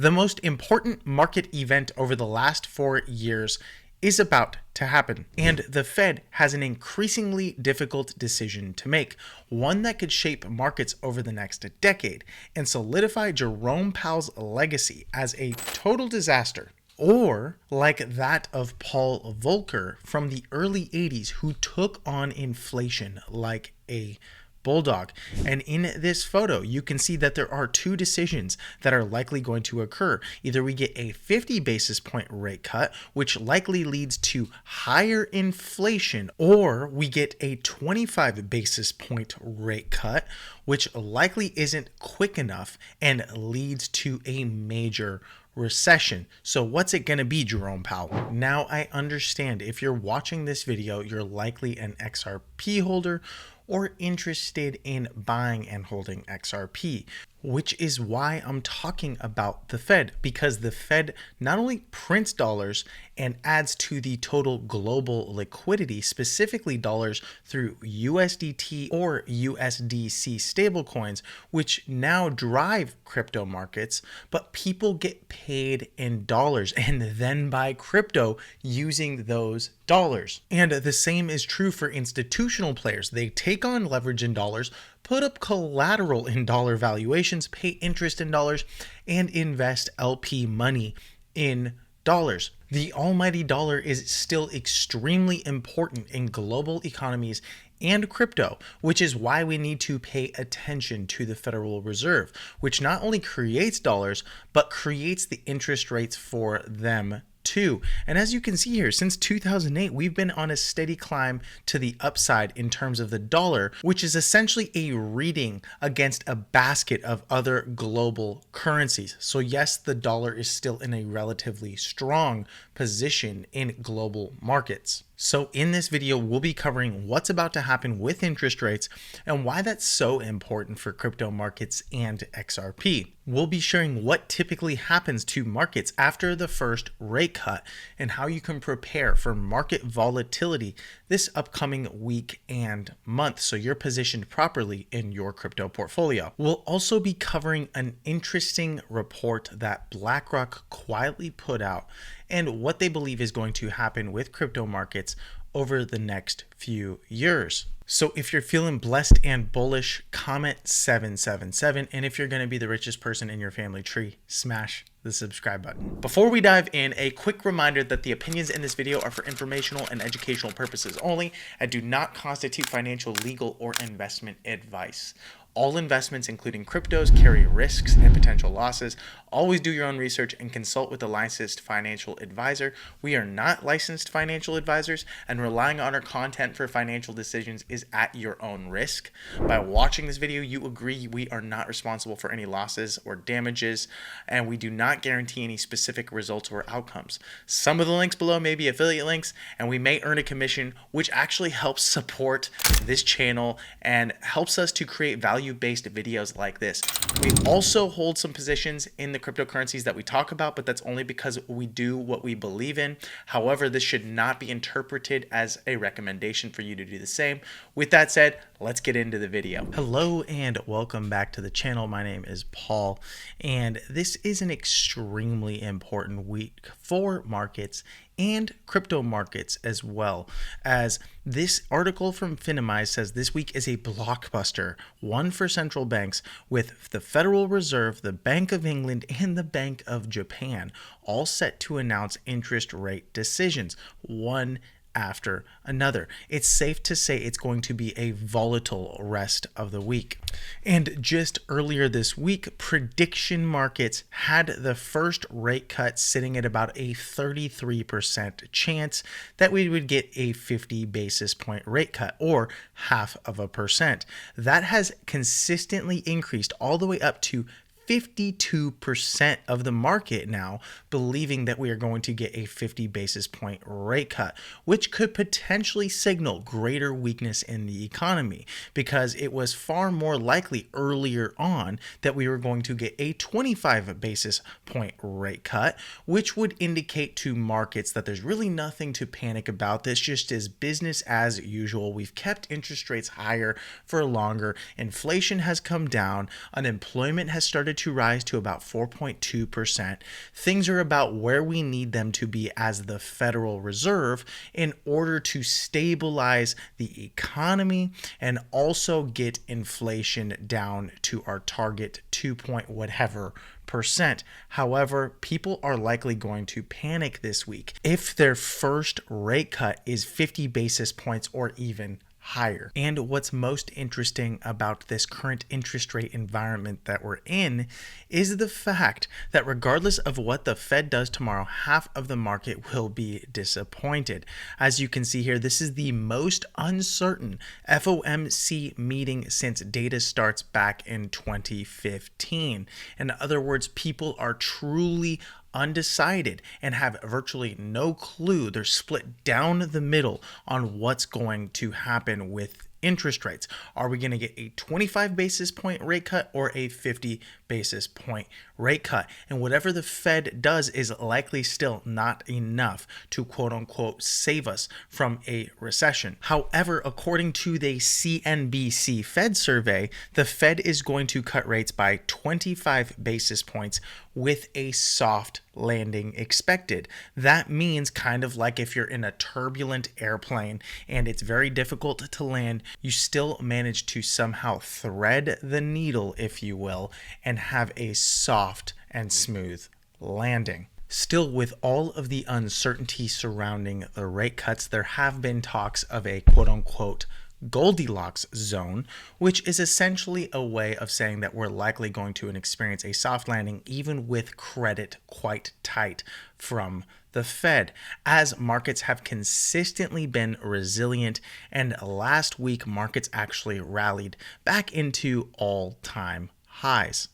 The most important market event over the last 4 years is about to happen, and the Fed has an increasingly difficult decision to make, one that could shape markets over the next decade and solidify Jerome Powell's legacy as a total disaster, or like that of Paul Volcker from the early 80s, who took on inflation like a bulldog. And in this photo, you can see that there are two decisions that are likely going to occur. Either we get a 50 basis point rate cut, which likely leads to higher inflation, or we get a 25 basis point rate cut, which likely isn't quick enough and leads to a major recession. So what's it going to be, Jerome Powell? Now I understand if you're watching this video, you're likely an XRP holder or interested in buying and holding XRP, which is why I'm talking about the Fed, because the Fed not only prints dollars and adds to the total global liquidity, specifically dollars through USDT or USDC stablecoins, which now drive crypto markets, but people get paid in dollars and then buy crypto using those dollars. And the same is true for institutional players. They take on leverage in dollars, put up collateral in dollar valuations, pay interest in dollars, and invest LP money in dollars. The almighty dollar is still extremely important in global economies and crypto, which is why we need to pay attention to the Federal Reserve, which not only creates dollars, but creates the interest rates for them too. And as you can see here, since 2008, we've been on a steady climb to the upside in terms of the dollar, which is essentially a reading against a basket of other global currencies. So yes, the dollar is still in a relatively strong position in global markets. So in this video, we'll be covering what's about to happen with interest rates and why that's so important for crypto markets and XRP. We'll be sharing what typically happens to markets after the first rate cut and how you can prepare for market volatility this upcoming week and month so you're positioned properly in your crypto portfolio. We'll also be covering an interesting report that BlackRock quietly put out and what they believe is going to happen with crypto markets over the next few years. So if you're feeling blessed and bullish, comment 777. And if you're going to be the richest person in your family tree, smash the subscribe button. Before we dive in, a quick reminder that the opinions in this video are for informational and educational purposes only and do not constitute financial, legal, or investment advice. All investments, including cryptos, carry risks and potential losses. Always do your own research and consult with a licensed financial advisor. We are not licensed financial advisors, and relying on our content for financial decisions is at your own risk. By watching this video, you agree we are not responsible for any losses or damages, and we do not guarantee any specific results or outcomes. Some of the links below may be affiliate links, and we may earn a commission, which actually helps support this channel and helps us to create value-based videos like this. We also hold some positions in the cryptocurrencies that we talk about, but that's only because we do what we believe in. However, this should not be interpreted as a recommendation for you to do the same. With that said, let's get into the video. Hello and welcome back to the channel. My name is Paul, and this is an extremely important week for markets and crypto markets as well, as this article from Finimize says this week is a blockbuster, one for central banks, with the Federal Reserve, the Bank of England, and the Bank of Japan all set to announce interest rate decisions, one after another. It's safe to say it's going to be a volatile rest of the week. And just earlier this week, prediction markets had the first rate cut sitting at about a 33% chance that we would get a 50 basis point rate cut, or 0.5%. That has consistently increased all the way up to 52% of the market now believing that we are going to get a 50 basis point rate cut, which could potentially signal greater weakness in the economy, because it was far more likely earlier on that we were going to get a 25 basis point rate cut, which would indicate to markets that there's really nothing to panic about. This just is business as usual. We've kept interest rates higher for longer. Inflation has come down. Unemployment has started to rise to about 4.2%. Things are about where we need them to be as the Federal Reserve in order to stabilize the economy and also get inflation down to our target 2 point whatever percent. However, people are likely going to panic this week if their first rate cut is 50 basis points or even higher. And what's most interesting about this current interest rate environment that we're in is the fact that regardless of what the Fed does tomorrow, half of the market will be disappointed. As you can see here, this is the most uncertain FOMC meeting since data starts back in 2015. In other words, people are truly undecided and have virtually no clue. They're split down the middle on what's going to happen with interest rates. Are we going to get a 25 basis point rate cut or a 50 basis point rate cut? And whatever the Fed does is likely still not enough to quote unquote save us from a recession. However, according to the CNBC Fed survey, the Fed is going to cut rates by 25 basis points with a soft landing expected. That means kind of like if you're in a turbulent airplane and it's very difficult to land, you still manage to somehow thread the needle, if you will, and have a soft and smooth landing. Still, with all of the uncertainty surrounding the rate cuts, there have been talks of a quote-unquote Goldilocks zone, which is essentially a way of saying that we're likely going to experience a soft landing even with credit quite tight from the Fed, as markets have consistently been resilient, and last week markets actually rallied back into all-time highs.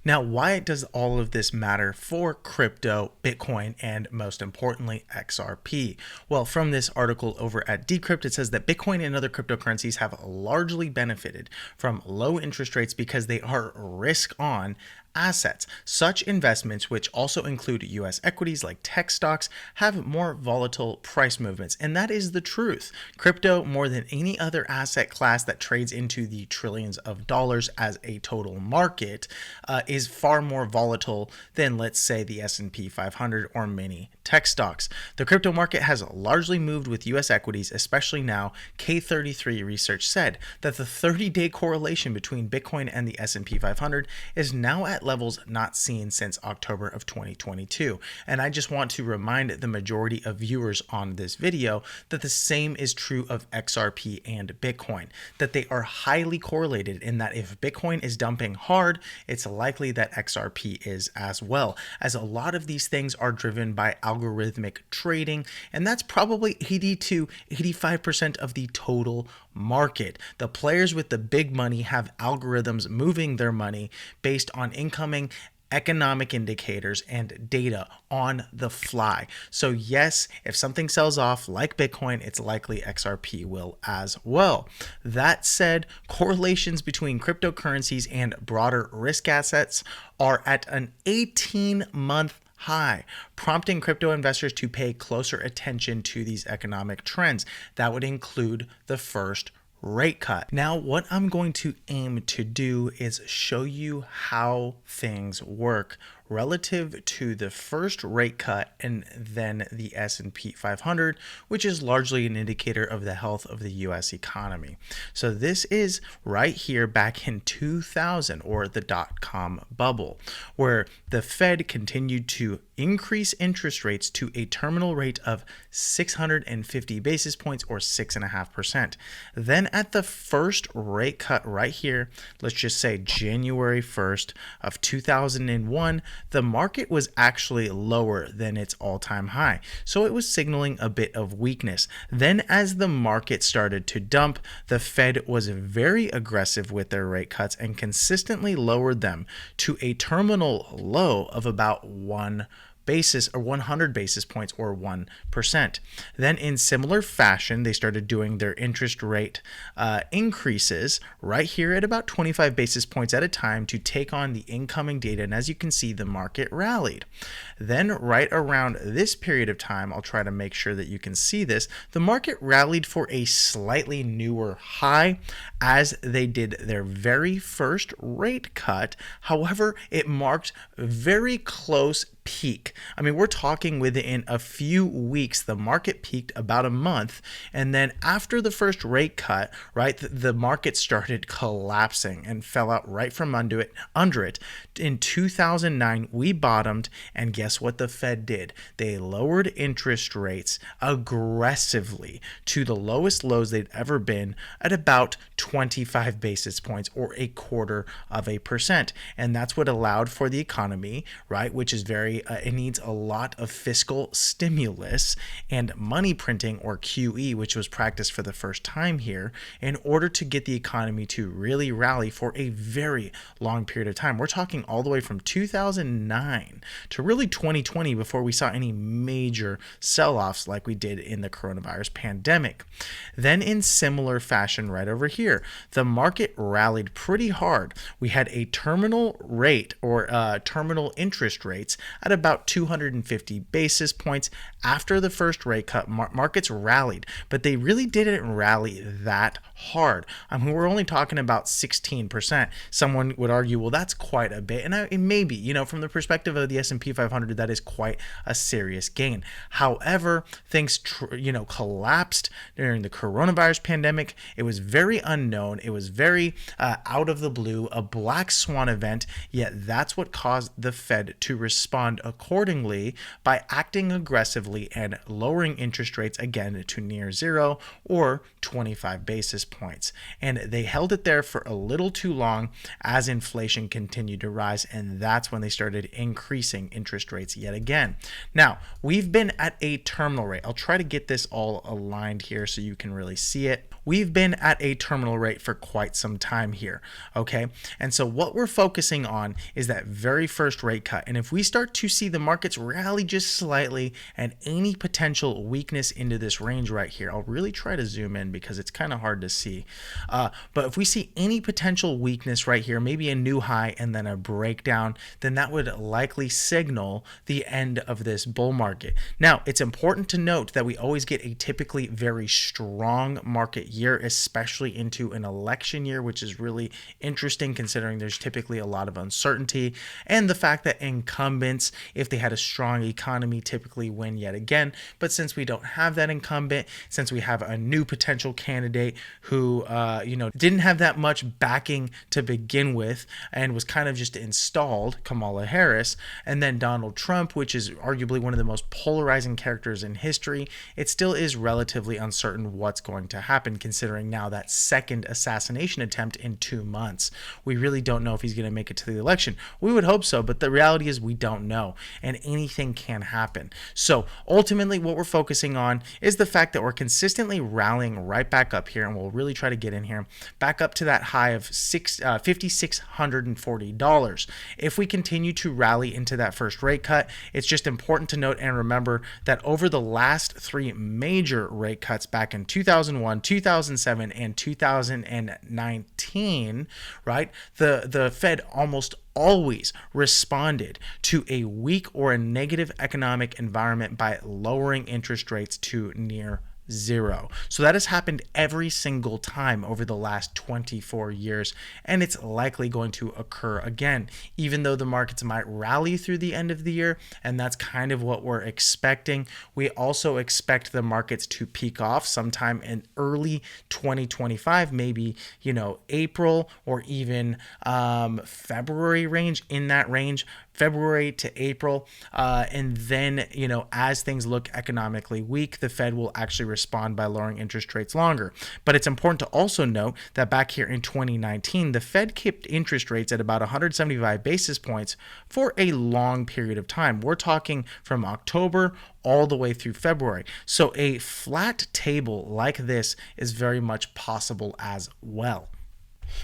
Now, why does all of this matter for crypto, Bitcoin, and most importantly, XRP? Well, from this article over at Decrypt, it says that Bitcoin and other cryptocurrencies have largely benefited from low interest rates because they are risk-on assets. Such investments, which also include US equities like tech stocks, have more volatile price movements. And that is the truth. Crypto, more than any other asset class that trades into the trillions of dollars as a total market, is far more volatile than, let's say, the S&P 500 or many tech stocks. The crypto market has largely moved with US equities, especially now. K33 research said that the 30-day correlation between Bitcoin and the S&P 500 is now at levels not seen since October of 2022. And I just want to remind the majority of viewers on this video that the same is true of XRP and Bitcoin, that they are highly correlated in that if Bitcoin is dumping hard, it's likely that XRP is as well, as a lot of these things are driven by algorithmic trading, and that's probably 80 to 85% of the total market. The players with the big money have algorithms moving their money based on incoming economic indicators and data on the fly. So yes, if something sells off like Bitcoin, it's likely XRP will as well. That said, correlations between cryptocurrencies and broader risk assets are at an 18-month high, prompting crypto investors to pay closer attention to these economic trends. That would include the first rate cut. Now, what I'm going to aim to do is show you how things work relative to the first rate cut and then the S&P 500, which is largely an indicator of the health of the US economy. So this is right here back in 2000, or the dot-com bubble, where the Fed continued to increase interest rates to a terminal rate of 650 basis points, or 6.5%. Then at the first rate cut right here, let's just say January 1st of 2001, the market was actually lower than its all-time high, so it was signaling a bit of weakness. Then as the market started to dump, the Fed was very aggressive with their rate cuts and consistently lowered them to a terminal low of about 1%. basis or 100 basis points or 1%. Then in similar fashion, they started doing their interest rate increases right here at about 25 basis points at a time to take on the incoming data. And as you can see, the market rallied. Then right around this period of time, I'll try to make sure that you can see this, the market rallied for a slightly newer high as they did their very first rate cut. However, it marked very close peak. I mean, we're talking within a few weeks, the market peaked about a month. And then after the first rate cut, right, the market started collapsing and fell out right from under it. In 2009, we bottomed. And guess what the Fed did? They lowered interest rates aggressively to the lowest lows they'd ever been at about 25 basis points or 0.25%. And that's what allowed for the economy, right, which is very it needs a lot of fiscal stimulus and money printing, or QE, which was practiced for the first time here, in order to get the economy to really rally for a very long period of time. We're talking all the way from 2009 to really 2020 before we saw any major sell-offs like we did in the coronavirus pandemic. Then in similar fashion right over here, the market rallied pretty hard. We had a terminal rate or terminal interest rates at about 250 basis points after the first rate cut. Markets rallied, but they really didn't rally that hard. I mean, we're only talking about 16%. Someone would argue, well, that's quite a bit. And it may be, from the perspective of the S&P 500, that is quite a serious gain. However, things, collapsed during the coronavirus pandemic. It was very unknown. It was very out of the blue, a black swan event. Yet that's what caused the Fed to respond accordingly by acting aggressively and lowering interest rates again to near zero or 25 basis points. And they held it there for a little too long as inflation continued to rise, and that's when they started increasing interest rates yet again. Now, we've been at a terminal rate. I'll try to get this all aligned here so you can really see it. We've been at a terminal rate for quite some time here, okay? And so what we're focusing on is that very first rate cut. And if we start to see the markets rally just slightly and any potential weakness into this range right here, I'll really try to zoom in because it's kind of hard to see. But if we see any potential weakness right here, maybe a new high and then a breakdown, then that would likely signal the end of this bull market. Now, it's important to note that we always get a typically very strong market year, especially into an election year, which is really interesting considering there's typically a lot of uncertainty, and the fact that incumbents, if they had a strong economy, typically win yet again. But since we don't have that incumbent, since we have a new potential candidate who didn't have that much backing to begin with and was kind of just installed, Kamala Harris, and then Donald Trump, which is arguably one of the most polarizing characters in history, it still is relatively uncertain what's going to happen, considering now that second assassination attempt in 2 months. We really don't know if he's going to make it to the election. We would hope so, but the reality is we don't know, and anything can happen. So ultimately what we're focusing on is the fact that we're consistently rallying right back up here, and we'll really try to get in here back up to that high of $5,640. If we continue to rally into that first rate cut, it's just important to note and remember that over the last 3 major rate cuts back in 2001, 2007, and 2019, right, the Fed almost always responded to a weak or a negative economic environment by lowering interest rates to near zero. So that has happened every single time over the last 24 years, and it's likely going to occur again, even though the markets might rally through the end of the year, and that's kind of what we're expecting. We also expect the markets to peak off sometime in early 2025, maybe, April or even February range, in that range. February to April, and then, as things look economically weak, the Fed will actually respond by lowering interest rates longer. But it's important to also note that back here in 2019, the Fed kept interest rates at about 175 basis points for a long period of time. We're talking from October all the way through February. So a flat table like this is very much possible as well.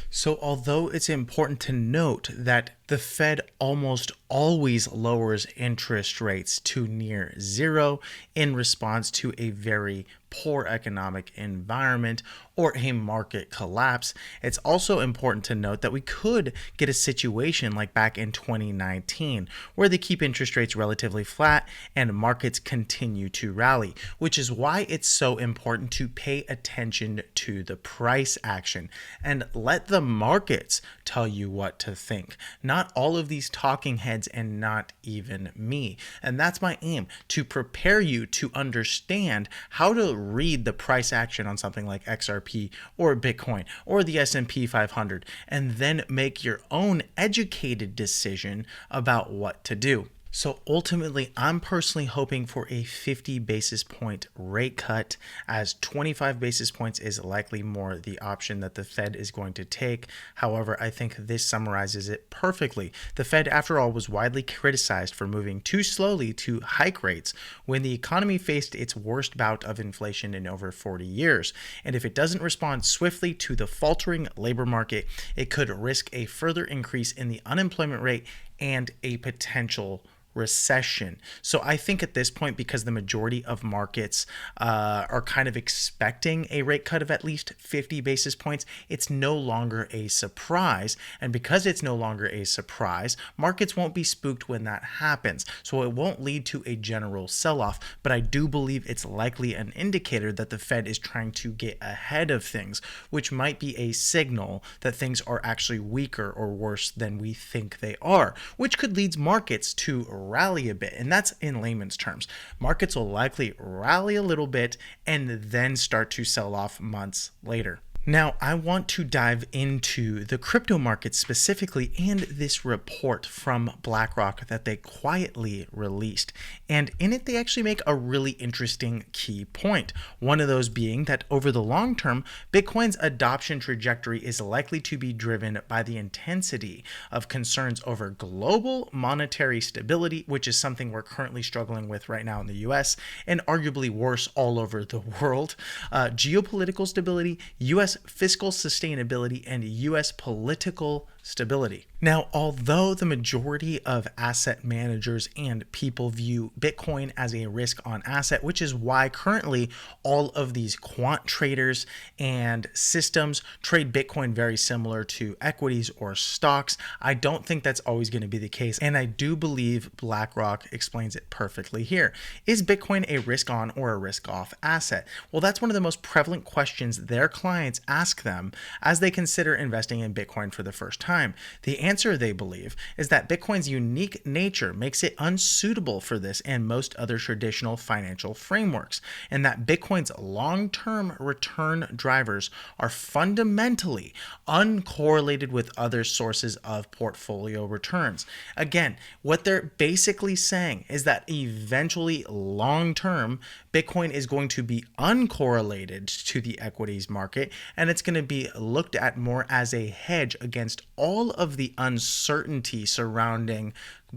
So although it's important to note that the The Fed almost always lowers interest rates to near zero in response to a very poor economic environment or a market collapse. It's also important to note that we could get a situation like back in 2019 where they keep interest rates relatively flat and markets continue to rally, which is why it's so important to pay attention to the price action and let the markets tell you what to think. Not all of these talking heads and not even me. And that's my aim, to prepare you to understand how to read the price action on something like XRP or Bitcoin or the S&P 500 and then make your own educated decision about what to do. So ultimately, I'm personally hoping for a 50 basis point rate cut, as 25 basis points is likely more the option that the Fed is going to take. However, I think this summarizes it perfectly. The Fed, after all, was widely criticized for moving too slowly to hike rates when the economy faced its worst bout of inflation in over 40 years. And if it doesn't respond swiftly to the faltering labor market, it could risk a further increase in the unemployment rate and a potential recession. So I think at this point, because the majority of markets are kind of expecting a rate cut of at least 50 basis points, it's no longer a surprise. And because it's no longer a surprise, markets won't be spooked when that happens. So it won't lead to a general sell-off, but I do believe it's likely an indicator that the Fed is trying to get ahead of things, which might be a signal that things are actually weaker or worse than we think they are, which could lead markets to rally a bit. And that's in layman's terms. Markets will likely rally a little bit and then start to sell off months later. Now, I want to dive into the crypto market specifically and this report from BlackRock that they quietly released. And in it, they actually make a really interesting key point. One of those being that over the long term, Bitcoin's adoption trajectory is likely to be driven by the intensity of concerns over global monetary stability, which is something we're currently struggling with right now in the US and arguably worse all over the world, geopolitical stability, US fiscal sustainability, and US political stability. Now, although the majority of asset managers and people view Bitcoin as a risk on asset, which is why currently all of these quant traders and systems trade Bitcoin very similar to equities or stocks, I don't think that's always going to be the case. And I do believe BlackRock explains it perfectly here. Is Bitcoin a risk on or a risk off asset? Well, that's one of the most prevalent questions their clients ask them as they consider investing in Bitcoin for the first time. The answer, they believe, is that Bitcoin's unique nature makes it unsuitable for this and most other traditional financial frameworks, and that Bitcoin's long-term return drivers are fundamentally uncorrelated with other sources of portfolio returns. Again, what they're basically saying is that eventually long-term, Bitcoin is going to be uncorrelated to the equities market, and it's going to be looked at more as a hedge against all of the uncertainty surrounding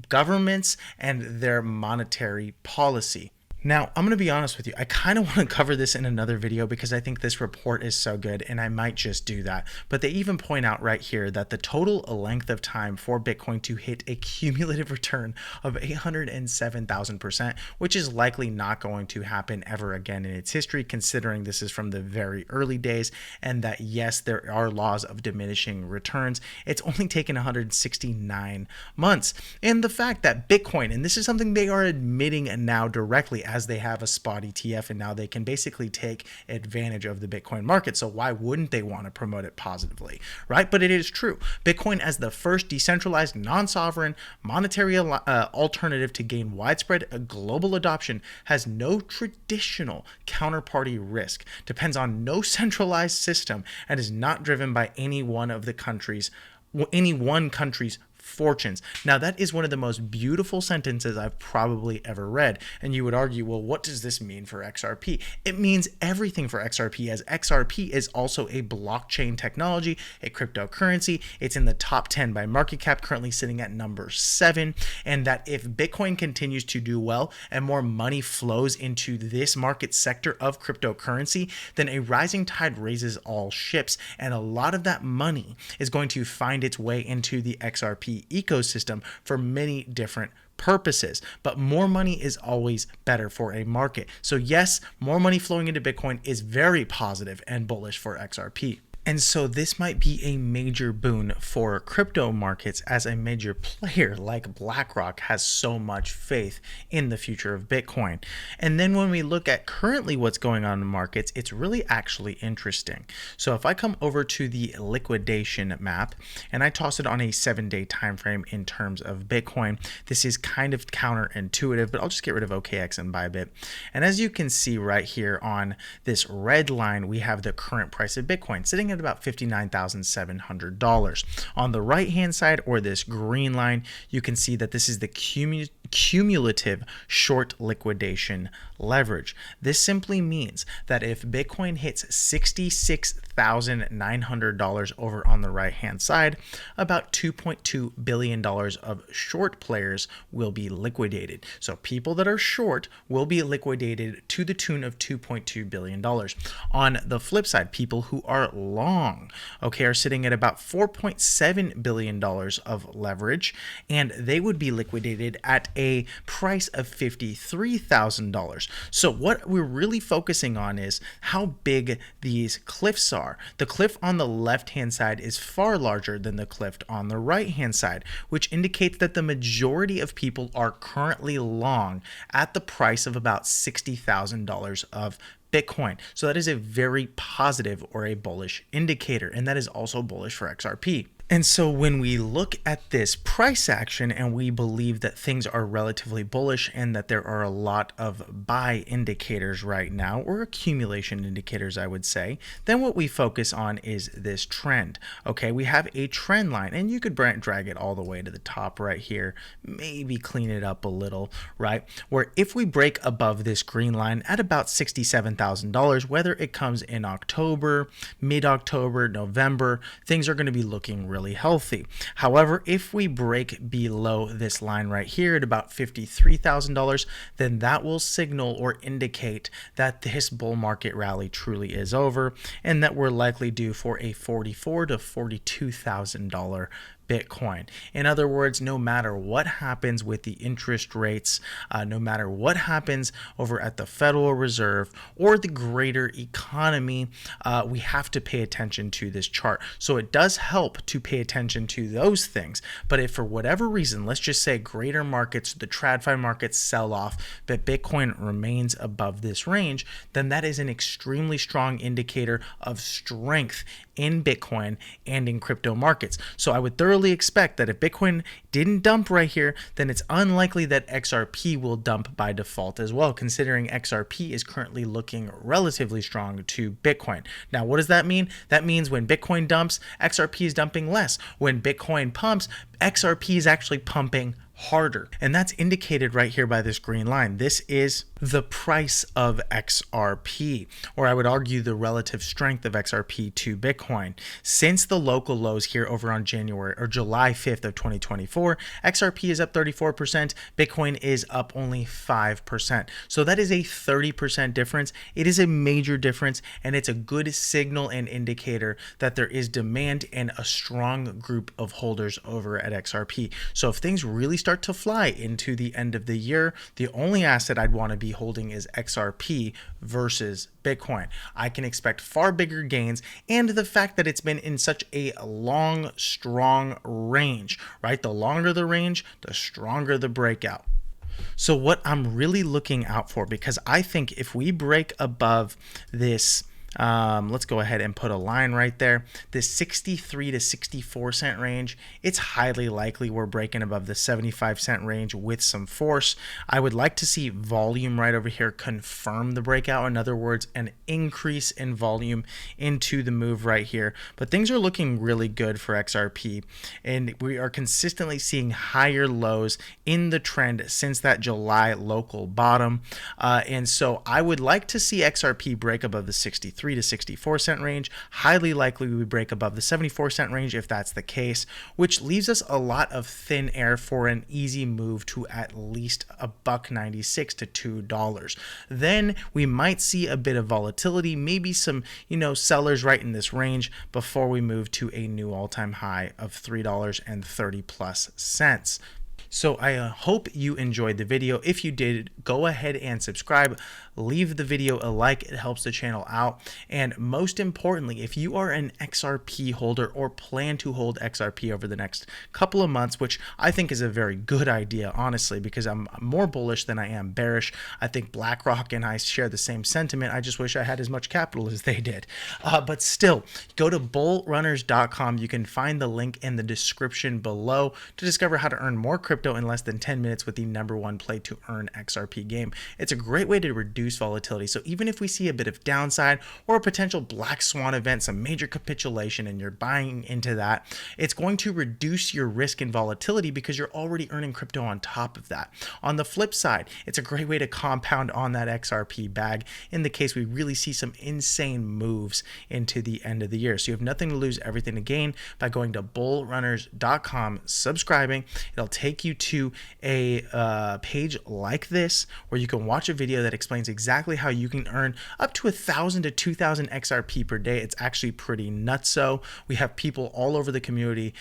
governments and their monetary policy. Now, I'm going to be honest with you. I kind of want to cover this in another video because I think this report is so good and I might just do that. But they even point out right here that the total length of time for Bitcoin to hit a cumulative return of 807,000%, which is likely not going to happen ever again in its history, considering this is from the very early days and that, yes, there are laws of diminishing returns. It's only taken 169 months. And the fact that Bitcoin, and this is something they are admitting now directly as they have a spot ETF and now they can basically take advantage of the Bitcoin market. So why wouldn't they want to promote it positively, right? But it is true. Bitcoin as the first decentralized, non-sovereign monetary alternative to gain widespread global adoption has no traditional counterparty risk, depends on no centralized system, and is not driven by any one country's fortunes. Now, that is one of the most beautiful sentences I've probably ever read. And you would argue, well, what does this mean for XRP? It means everything for XRP, as XRP is also a blockchain technology, a cryptocurrency. It's in the top 10 by market cap, currently sitting at number 7. And that if Bitcoin continues to do well and more money flows into this market sector of cryptocurrency, then a rising tide raises all ships. And a lot of that money is going to find its way into the XRP XRP ecosystem for many different purposes, but more money is always better for a market. So yes, more money flowing into Bitcoin is very positive and bullish for XRP. And so this might be a major boon for crypto markets, as a major player like BlackRock has so much faith in the future of Bitcoin. And then when we look at currently what's going on in the markets, it's really actually interesting. So if I come over to the liquidation map and I toss it on a 7-day time frame in terms of Bitcoin, this is kind of counterintuitive, but I'll just get rid of OKX and Bybit. And as you can see right here on this red line, we have the current price of Bitcoin sitting at about $59,700. On the right hand side, or this green line, you can see that this is the cumulative short liquidation leverage. This simply means that if Bitcoin hits $66,900 over on the right hand side, about $2.2 billion of short players will be liquidated. So people that are short will be liquidated to the tune of $2.2 billion. On the flip side, people who are long, are sitting at about $4.7 billion of leverage, and they would be liquidated at a price of $53,000. So what we're really focusing on is how big these cliffs are. The cliff on the left-hand side is far larger than the cliff on the right-hand side, which indicates that the majority of people are currently long at the price of about $60,000 of Bitcoin. So that is a very positive or a bullish indicator, and that is also bullish for XRP. And so when we look at this price action and we believe that things are relatively bullish and that there are a lot of buy indicators right now, or accumulation indicators, I would say, then what we focus on is this trend. Okay, we have a trend line, and you could drag it all the way to the top right here, maybe clean it up a little, right? Where if we break above this green line at about $67,000, whether it comes in October, mid-October, November, things are going to be looking really healthy. However, if we break below this line right here at about $53,000, then that will signal or indicate that this bull market rally truly is over, and that we're likely due for a $44,000 to $42,000 Bitcoin. In other words, no matter what happens with the interest rates, no matter what happens over at the Federal Reserve or the greater economy, we have to pay attention to this chart. So it does help to pay attention to those things. But if for whatever reason, let's just say greater markets, the TradFi markets sell off, but Bitcoin remains above this range, then that is an extremely strong indicator of strength in Bitcoin and in crypto markets. So I would thoroughly expect that if Bitcoin didn't dump right here, then it's unlikely that XRP will dump by default as well, considering XRP is currently looking relatively strong to Bitcoin. Now, what does that mean? That means when Bitcoin dumps, XRP is dumping less. When Bitcoin pumps, XRP is actually pumping harder. And that's indicated right here by this green line. This is the price of XRP, or I would argue the relative strength of XRP to Bitcoin. Since the local lows here over on July 5th of 2024, XRP is up 34%, Bitcoin is up only 5%. So that is a 30% difference. It is a major difference, and it's a good signal and indicator that there is demand and a strong group of holders over at XRP. So if things really start to fly into the end of the year, the only asset I'd want to be holding is XRP versus Bitcoin. I can expect far bigger gains, and the fact that it's been in such a long, strong range, right? The longer the range, the stronger the breakout. So what I'm really looking out for, because I think if we break above this, let's go ahead and put a line right there, this 63 to 64 cent range, it's highly likely we're breaking above the 75 cent range with some force. I would like to see volume right over here confirm the breakout. In other words, an increase in volume into the move right here. But things are looking really good for XRP, and we are consistently seeing higher lows in the trend since that July local bottom. And so I would like to see XRP break above the 63 63 to 64-cent range. Highly likely we break above the 74-cent range if that's the case, which leaves us a lot of thin air for an easy move to at least $1.96 to $2. Then we might see a bit of volatility, maybe some, sellers right in this range before we move to a new all-time high of $3.30 plus cents. So I hope you enjoyed the video. If you did, go ahead and subscribe. Leave the video a like. It helps the channel out. And most importantly, if you are an XRP holder or plan to hold XRP over the next couple of months, which I think is a very good idea, honestly, because I'm more bullish than I am bearish. I think BlackRock and I share the same sentiment. I just wish I had as much capital as they did. But still, go to bullrunners.com. You can find the link in the description below to discover how to earn more crypto in less than 10 minutes with the #1 play to earn XRP game. It's a great way to reduce volatility. So even if we see a bit of downside or a potential black swan event, some major capitulation, and you're buying into that, it's going to reduce your risk and volatility because you're already earning crypto on top of that. On the flip side, it's a great way to compound on that XRP bag in the case we really see some insane moves into the end of the year. So you have nothing to lose, everything to gain by going to bullrunners.com, subscribing. It'll take you to a page like this where you can watch a video that explains exactly how you can earn up to 1,000 to 2,000 XRP per day. It's actually pretty nutso. We have people all over the community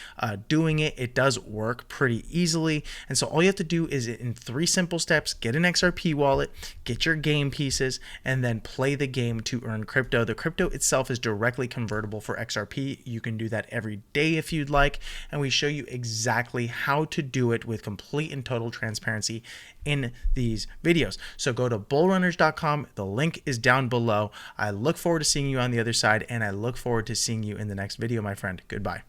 doing it. It does work pretty easily. And so all you have to do is in 3 simple steps: get an XRP wallet, get your game pieces, and then play the game to earn crypto. The crypto itself is directly convertible for XRP. You can do that every day if you'd like. And we show you exactly how to do it with complete and total transparency in these videos. So go to bullrunners.com. The link is down below. I look forward to seeing you on the other side, and I look forward to seeing you in the next video, my friend. Goodbye.